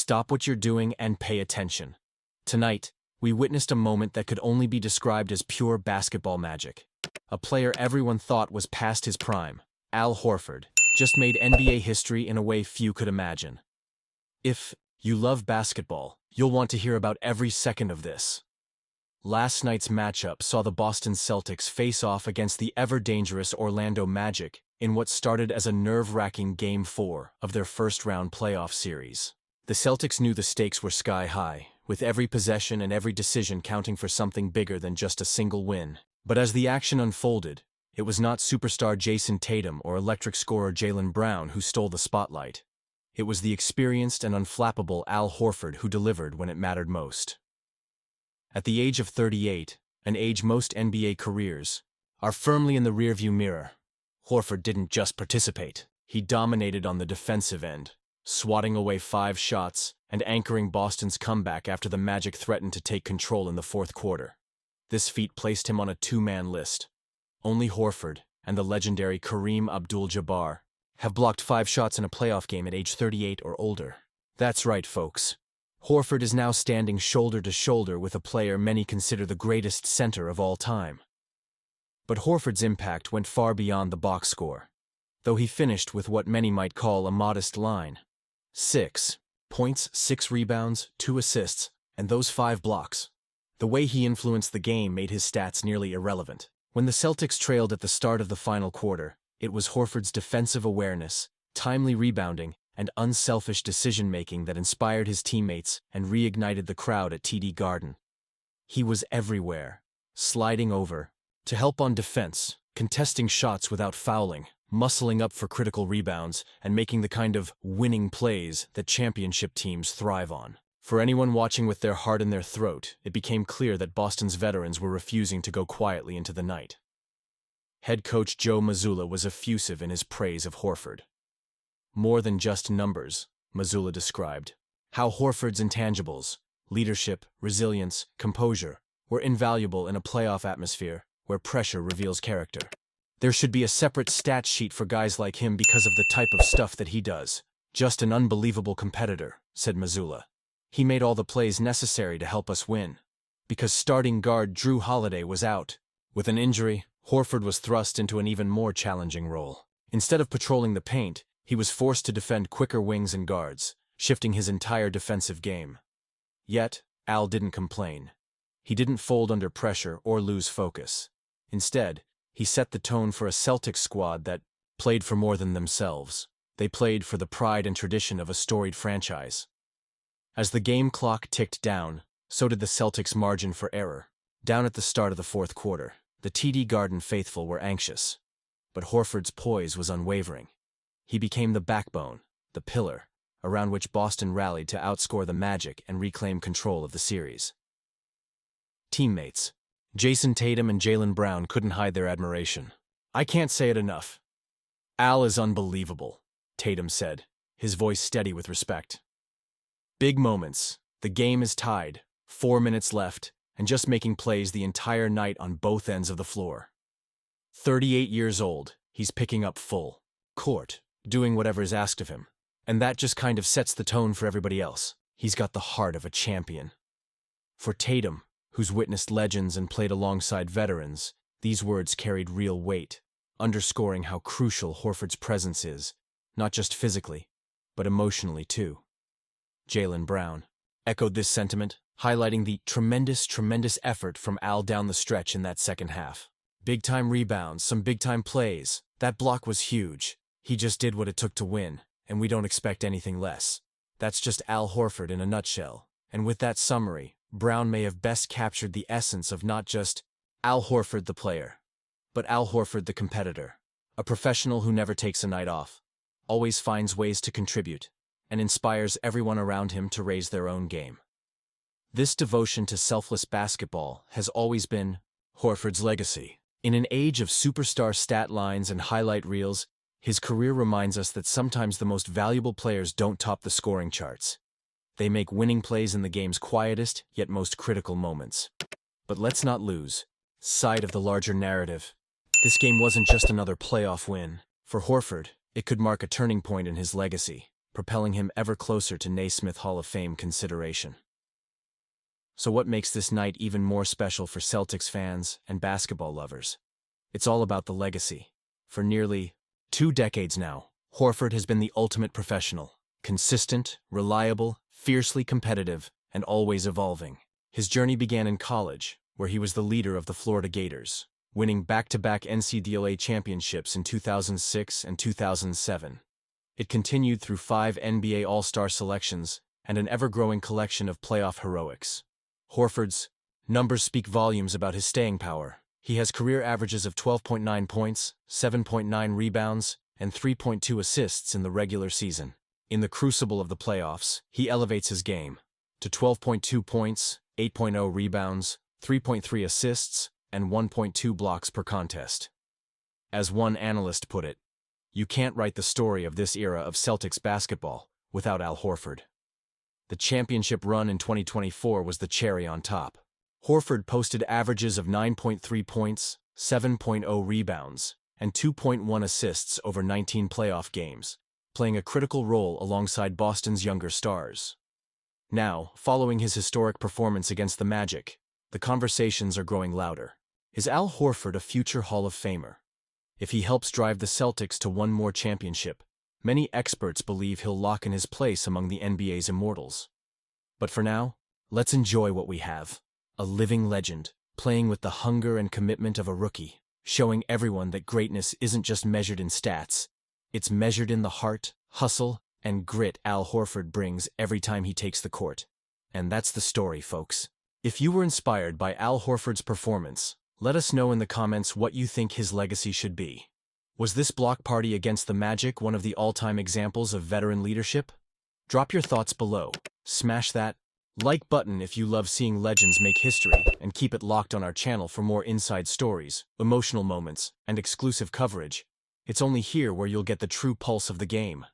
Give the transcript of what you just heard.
Stop what you're doing and pay attention. Tonight, we witnessed a moment that could only be described as pure basketball magic. A player everyone thought was past his prime, Al Horford, just made NBA history in a way few could imagine. If you love basketball, you'll want to hear about every second of this. Last night's matchup saw the Boston Celtics face off against the ever-dangerous Orlando Magic in what started as a nerve-wracking Game 4 of their first-round playoff series. The Celtics knew the stakes were sky-high, with every possession and every decision counting for something bigger than just a single win. But as the action unfolded, it was not superstar Jason Tatum or electric scorer Jaylen Brown who stole the spotlight. It was the experienced and unflappable Al Horford who delivered when it mattered most. At the age of 38, an age most NBA careers are firmly in the rearview mirror, Horford didn't just participate. He dominated on the defensive end, swatting away 5 shots and anchoring Boston's comeback after the Magic threatened to take control in the fourth quarter. This feat placed him on a 2-man list. Only Horford and the legendary Kareem Abdul-Jabbar have blocked 5 shots in a playoff game at age 38 or older. That's right, folks. Horford is now standing shoulder to shoulder with a player many consider the greatest center of all time. But Horford's impact went far beyond the box score, though he finished with what many might call a modest line. 6 points, 6 rebounds, 2 assists, and those 5 blocks. The way he influenced the game made his stats nearly irrelevant. When the Celtics trailed at the start of the final quarter, it was Horford's defensive awareness, timely rebounding, and unselfish decision-making that inspired his teammates and reignited the crowd at TD Garden. He was everywhere, sliding over to help on defense, contesting shots without fouling, muscling up for critical rebounds, and making the kind of winning plays that championship teams thrive on. For anyone watching with their heart in their throat, it became clear that Boston's veterans were refusing to go quietly into the night. Head coach Joe Mazzulla was effusive in his praise of Horford. More than just numbers, Mazzulla described how Horford's intangibles, leadership, resilience, composure, were invaluable in a playoff atmosphere where pressure reveals character. There should be a separate stat sheet for guys like him because of the type of stuff that he does. Just an unbelievable competitor, said Mazzulla. He made all the plays necessary to help us win. Because starting guard Drew Holiday was out. With an injury, Horford was thrust into an even more challenging role. Instead of patrolling the paint, he was forced to defend quicker wings and guards, shifting his entire defensive game. Yet, Al didn't complain. He didn't fold under pressure or lose focus. Instead, he set the tone for a Celtics squad that played for more than themselves. They played for the pride and tradition of a storied franchise. As the game clock ticked down, so did the Celtics' margin for error. Down at the start of the fourth quarter, the TD Garden faithful were anxious. But Horford's poise was unwavering. He became the backbone, the pillar, around which Boston rallied to outscore the Magic and reclaim control of the series. Teammates Jason Tatum and Jaylen Brown couldn't hide their admiration. I can't say it enough. Al is unbelievable, Tatum said, his voice steady with respect. Big moments. The game is tied, 4 minutes left, and just making plays the entire night on both ends of the floor. 38 years old, he's picking up full court, doing whatever is asked of him. And that just kind of sets the tone for everybody else. He's got the heart of a champion. For Tatum, who's witnessed legends and played alongside veterans, these words carried real weight, underscoring how crucial Horford's presence is, not just physically, but emotionally too. Jaylen Brown echoed this sentiment, highlighting the tremendous effort from Al down the stretch in that second half. Big-time rebounds, some big-time plays. That block was huge. He just did what it took to win, and we don't expect anything less. That's just Al Horford in a nutshell. And with that summary, Brown may have best captured the essence of not just Al Horford the player, but Al Horford the competitor. A professional who never takes a night off, always finds ways to contribute, and inspires everyone around him to raise their own game. This devotion to selfless basketball has always been Horford's legacy. In an age of superstar stat lines and highlight reels, his career reminds us that sometimes the most valuable players don't top the scoring charts. They make winning plays in the game's quietest, yet most critical moments. But let's not lose sight of the larger narrative. This game wasn't just another playoff win. For Horford, it could mark a turning point in his legacy. propelling him ever closer to Naismith Hall of Fame consideration. So what makes this night even more special for Celtics fans and basketball lovers? It's all about the legacy. For nearly 2 decades now, Horford has been the ultimate professional, consistent, reliable, fiercely competitive, and always evolving. His journey began in college, where he was the leader of the Florida Gators, winning back-to-back NCAA championships in 2006 and 2007. It continued through 5 NBA All-Star selections and an ever-growing collection of playoff heroics. Horford's numbers speak volumes about his staying power. He has career averages of 12.9 points, 7.9 rebounds, and 3.2 assists in the regular season. In the crucible of the playoffs, he elevates his game to 12.2 points, 8.0 rebounds, 3.3 assists, and 1.2 blocks per contest. As one analyst put it, you can't write the story of this era of Celtics basketball without Al Horford. The championship run in 2024 was the cherry on top. Horford posted averages of 9.3 points, 7.0 rebounds, and 2.1 assists over 19 playoff games, playing a critical role alongside Boston's younger stars. Now, following his historic performance against the Magic, the conversations are growing louder. Is Al Horford a future Hall of Famer? If he helps drive the Celtics to one more championship, many experts believe he'll lock in his place among the NBA's immortals. But for now, let's enjoy what we have. A living legend, playing with the hunger and commitment of a rookie, showing everyone that greatness isn't just measured in stats, it's measured in the heart, hustle, and grit Al Horford brings every time he takes the court. And that's the story, folks. If you were inspired by Al Horford's performance, let us know in the comments what you think his legacy should be. Was this block party against the Magic one of the all-time examples of veteran leadership? Drop your thoughts below. Smash that like button if you love seeing legends make history, and keep it locked on our channel for more inside stories, emotional moments, and exclusive coverage. It's only here where you'll get the true pulse of the game.